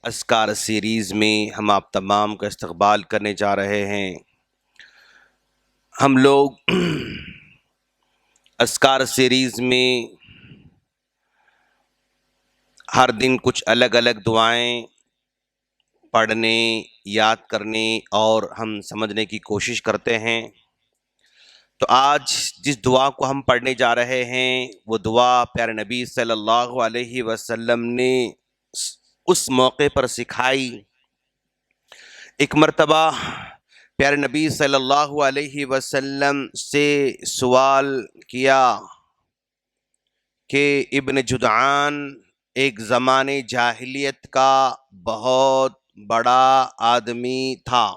اذکار سیریز میں ہم آپ تمام کا استقبال کرنے جا رہے ہیں۔ ہم لوگ اذکار سیریز میں ہر دن کچھ الگ الگ دعائیں پڑھنے، یاد کرنے اور ہم سمجھنے کی کوشش کرتے ہیں۔ تو آج جس دعا کو ہم پڑھنے جا رہے ہیں وہ دعا پیارے نبی صلی اللہ علیہ وسلم نے اس موقع پر سکھائی۔ ایک مرتبہ پیارے نبی صلی اللہ علیہ وسلم سے سوال کیا کہ ابن جدعان ایک زمانے جاہلیت کا بہت بڑا آدمی تھا،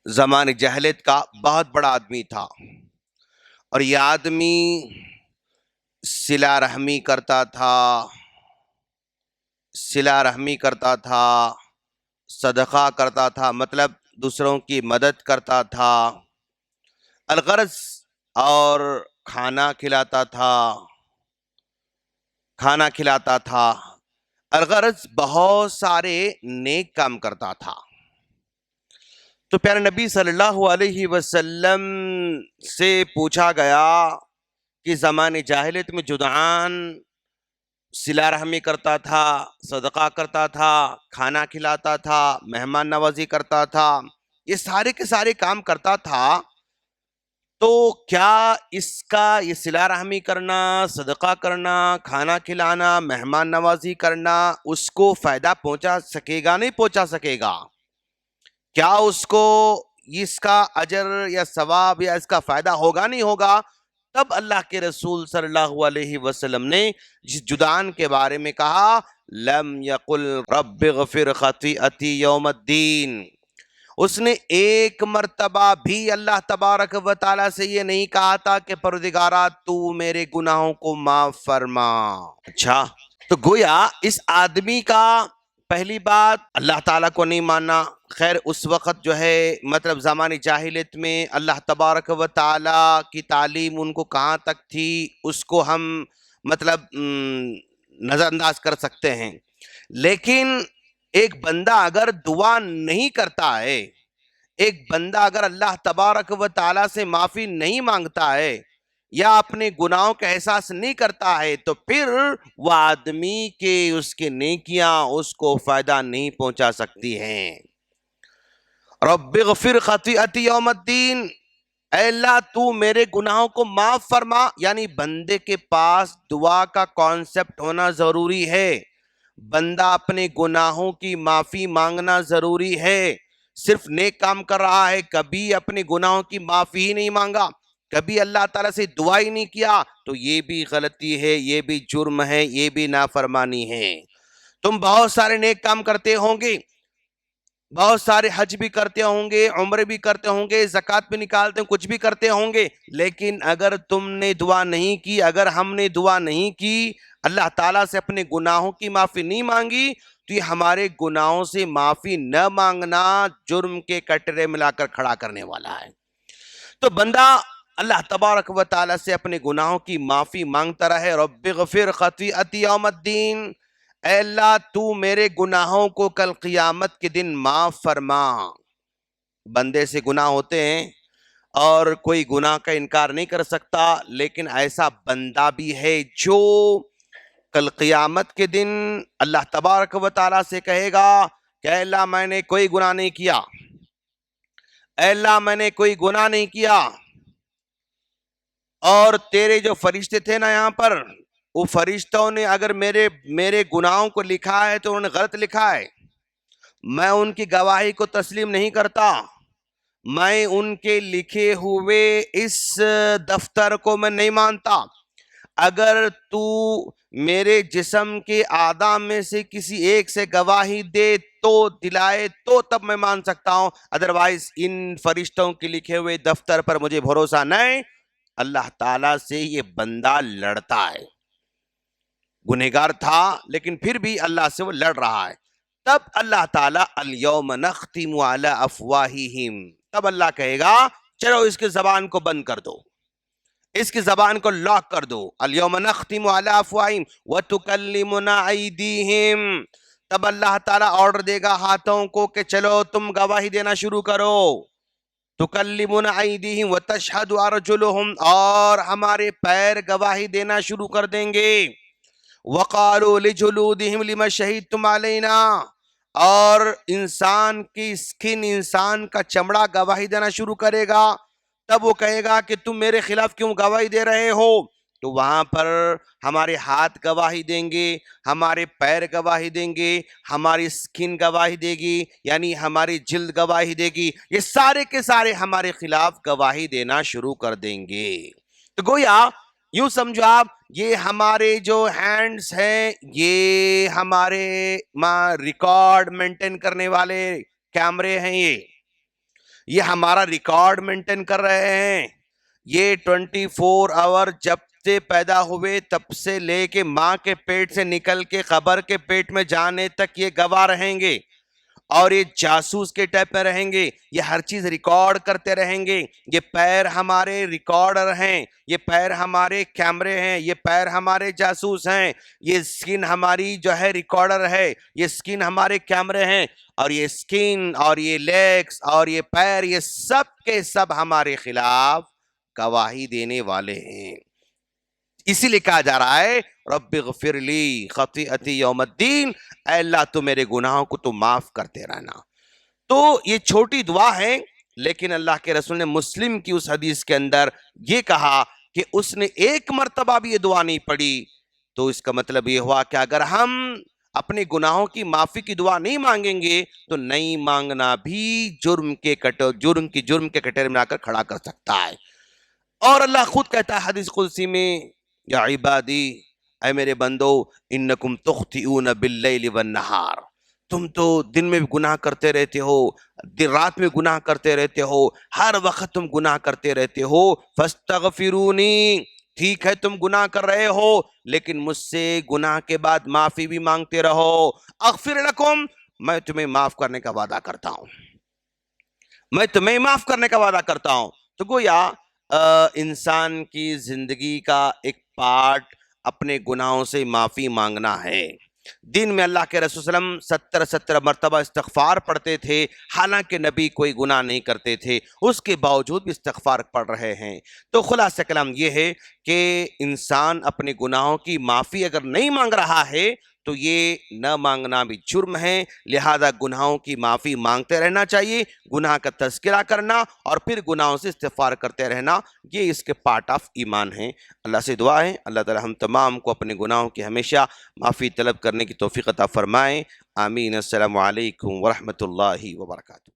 زمانے جاہلیت کا بہت بڑا آدمی تھا، اور یہ آدمی صلہ رحمی کرتا تھا، صدقہ کرتا تھا، مطلب دوسروں کی مدد کرتا تھا، الغرض اور کھانا کھلاتا تھا، الغرض بہت سارے نیک کام کرتا تھا۔ تو پیارے نبی صلی اللہ علیہ وسلم سے پوچھا گیا کہ زمانے جاہلیت میں جدعان صلہ رحمی کرتا تھا، صدقہ کرتا تھا، کھانا کھلاتا تھا، مہمان نوازی کرتا تھا، یہ سارے کے سارے کام کرتا تھا، تو کیا اس کا یہ صلہ رحمی کرنا، صدقہ کرنا، کھانا کھلانا، مہمان نوازی کرنا اس کو فائدہ پہنچا سکے گا؟ نہیں پہنچا سکے گا۔ کیا اس کو اس کا اجر یا ثواب یا اس کا فائدہ ہوگا؟ نہیں ہوگا۔ تب اللہ کے رسول صلی اللہ علیہ وسلم نے جس جدعان کے بارے میں کہا، لم یقل رب اغفر خطیئتی یوم الدین، اس نے ایک مرتبہ بھی اللہ تبارک و تعالیٰ سے یہ نہیں کہا تھا کہ پروردگارا تو میرے گناہوں کو معاف فرما۔ اچھا، تو گویا اس آدمی کا پہلی بات اللہ تعالیٰ کو نہیں ماننا۔ خیر اس وقت جو ہے مطلب زمانے جاہلیت میں اللہ تبارک و تعالیٰ کی تعلیم ان کو کہاں تک تھی اس کو ہم مطلب نظر انداز کر سکتے ہیں، لیکن ایک بندہ اگر دعا نہیں کرتا ہے، ایک بندہ اگر اللہ تبارک و تعالیٰ سے معافی نہیں مانگتا ہے یا اپنے گناہوں کا احساس نہیں کرتا ہے، تو پھر وہ آدمی کے اس کے نیکیاں اس کو فائدہ نہیں پہنچا سکتی ہیں۔ رب اغفر خطیئتی یوم الدین، اے اللہ تو میرے گناہوں کو معاف فرما، یعنی بندے کے پاس دعا کا کانسیپٹ ہونا ضروری ہے، بندہ اپنے گناہوں کی معافی مانگنا ضروری ہے۔ صرف نیک کام کر رہا ہے، کبھی اپنے گناہوں کی معافی ہی نہیں مانگا، کبھی اللہ تعالیٰ سے دعا ہی نہیں کیا، تو یہ بھی غلطی ہے، یہ بھی جرم ہے، یہ بھی نافرمانی ہے۔ تم بہت سارے نیک کام کرتے ہوں گے، بہت سارے حج بھی کرتے ہوں گے، عمرے بھی کرتے ہوں گے، زکوٰۃ بھی نکالتے ہیں، کچھ بھی کرتے ہوں گے، لیکن اگر تم نے دعا نہیں کی، اگر ہم نے دعا نہیں کی، اللہ تعالیٰ سے اپنے گناہوں کی معافی نہیں مانگی، تو یہ ہمارے گناہوں سے معافی نہ مانگنا جرم کے کٹرے ملا کر کھڑا کرنے والا ہے۔ تو بندہ اللہ تبارک و تعالیٰ سے اپنے گناہوں کی معافی مانگتا رہے، رب اغفر خطیئتی یوم الدین، اے اللہ تو میرے گناہوں کو کل قیامت کے دن معاف فرما۔ بندے سے گناہ ہوتے ہیں اور کوئی گناہ کا انکار نہیں کر سکتا، لیکن ایسا بندہ بھی ہے جو کل قیامت کے دن اللہ تبارک و تعالیٰ سے کہے گا کہ اے اللہ میں نے کوئی گناہ نہیں کیا، اے اللہ میں نے کوئی گناہ نہیں کیا، اور تیرے جو فرشتے تھے نا یہاں پر، وہ فرشتوں نے اگر میرے گناہوں کو لکھا ہے تو انہوں نے غلط لکھا ہے، میں ان کی گواہی کو تسلیم نہیں کرتا، میں ان کے لکھے ہوئے اس دفتر کو میں نہیں مانتا۔ اگر تو میرے جسم کے اعضاء میں سے کسی ایک سے گواہی دے تو دلائے تو تب میں مان سکتا ہوں، ادروائز ان فرشتوں کے لکھے ہوئے دفتر پر مجھے بھروسہ نہیں۔ اللہ تعالیٰ سے یہ بندہ لڑتا ہے، گنہگار تھا لیکن پھر بھی اللہ سے وہ لڑ رہا ہے۔ تب اللہ تعالیٰ الیوم نختم علی افواہہم، تب اللہ کہے گا چلو اس کی زبان کو بند کر دو، اس کی زبان کو لاک کر دو، الیوم نختم علی افواہہم وتکلمنا ایدیہم، تب اللہ تعالیٰ آرڈر دے گا ہاتھوں کو کہ چلو تم گواہی دینا شروع کرو. تکلمنا ایدیہم وتشہد ارجلہم، اور ہمارے پیر گواہی دینا شروع کر دیں گے. وقالوا لجلودہم لما شہدتم علینا، اور انسان کی سکن، انسان کا چمڑا گواہی دینا شروع کرے گا. تب وہ کہے گا کہ تم میرے خلاف کیوں گواہی دے رہے ہو؟ تو وہاں پر ہمارے ہاتھ گواہی دیں گے، ہمارے پیر گواہی دیں گے، ہماری سکن گواہی دے گی، یعنی ہماری جلد گواہی دے گی. یہ سارے کے سارے ہمارے خلاف گواہی دینا شروع کر دیں گے. تو گویا یوں سمجھو آپ، یہ ہمارے جو ہینڈز ہیں یہ ہمارے ریکارڈ مینٹین کرنے والے کیمرے ہیں. یہ ہمارا ریکارڈ مینٹین کر رہے ہیں. یہ 24 آور جب سے پیدا ہوئے تب سے لے کے ماں کے پیٹ سے نکل کے قبر کے پیٹ میں جانے تک یہ گواہ رہیں گے، اور یہ جاسوس کے ٹائپ میں رہیں گے. یہ ہر چیز ریکارڈ کرتے رہیں گے. یہ پیر ہمارے ریکارڈر ہیں، یہ پیر ہمارے کیمرے ہیں، یہ پیر ہمارے جاسوس ہیں، یہ سکن ہماری جو ہے ریکارڈر ہے، یہ سکن ہمارے کیمرے ہیں، اور یہ سکن اور یہ لیگز اور یہ پیر، یہ سب کے سب ہمارے خلاف گواہی دینے والے ہیں. اسی لیے کہا جا رہا ہے رب اغفر لی خطیئتی یوم الدین، اے اللہ تو میرے گناہوں کو تو معاف کرتے رہنا. تو یہ چھوٹی دعا ہے، لیکن اللہ کے رسول نے مسلم کی اس حدیث کے اندر یہ کہا کہ اس نے ایک مرتبہ بھی یہ دعا نہیں پڑھی. تو اس کا مطلب یہ ہوا کہ اگر ہم اپنے گناہوں کی معافی کی دعا نہیں مانگیں گے تو نہیں مانگنا بھی جرم کے کٹہرے میں آ کر کھڑا کر سکتا ہے. اور اللہ خود کہتا ہے حدیث قدسی میں، یا عبادی، اے میرے بندو، انکم تخطئون باللیل والنہار، تم تو دن میں بھی گناہ کرتے رہتے ہو، رات میں گناہ کرتے رہتے ہو، ہر وقت تم گناہ کرتے رہتے ہو. فاستغفرونی، ٹھیک ہے تم گناہ کر رہے ہو لیکن مجھ سے گناہ کے بعد معافی بھی مانگتے رہو. اغفر لکم، میں تمہیں معاف کرنے کا وعدہ کرتا ہوں، میں تمہیں معاف کرنے کا وعدہ کرتا ہوں. تو گویا انسان کی زندگی کا ایک پارٹ اپنے گناہوں سے معافی مانگنا ہے. دن میں اللہ کے رسول صلی اللہ علیہ وسلم 70 مرتبہ استغفار پڑھتے تھے، حالانکہ نبی کوئی گناہ نہیں کرتے تھے، اس کے باوجود بھی استغفار پڑھ رہے ہیں. تو خلاصہ کلام یہ ہے کہ انسان اپنے گناہوں کی معافی اگر نہیں مانگ رہا ہے تو یہ نہ مانگنا بھی جرم ہے. لہذا گناہوں کی معافی مانگتے رہنا چاہیے، گناہ کا تذکرہ کرنا اور پھر گناہوں سے استغفار کرتے رہنا، یہ اس کے پارٹ آف ایمان ہیں. اللہ سے دعا ہے اللہ تعالی ہم تمام کو اپنے گناہوں کی ہمیشہ معافی طلب کرنے کی توفیق عطا فرمائیں. آمین. السلام علیکم ورحمۃ اللہ وبرکاتہ.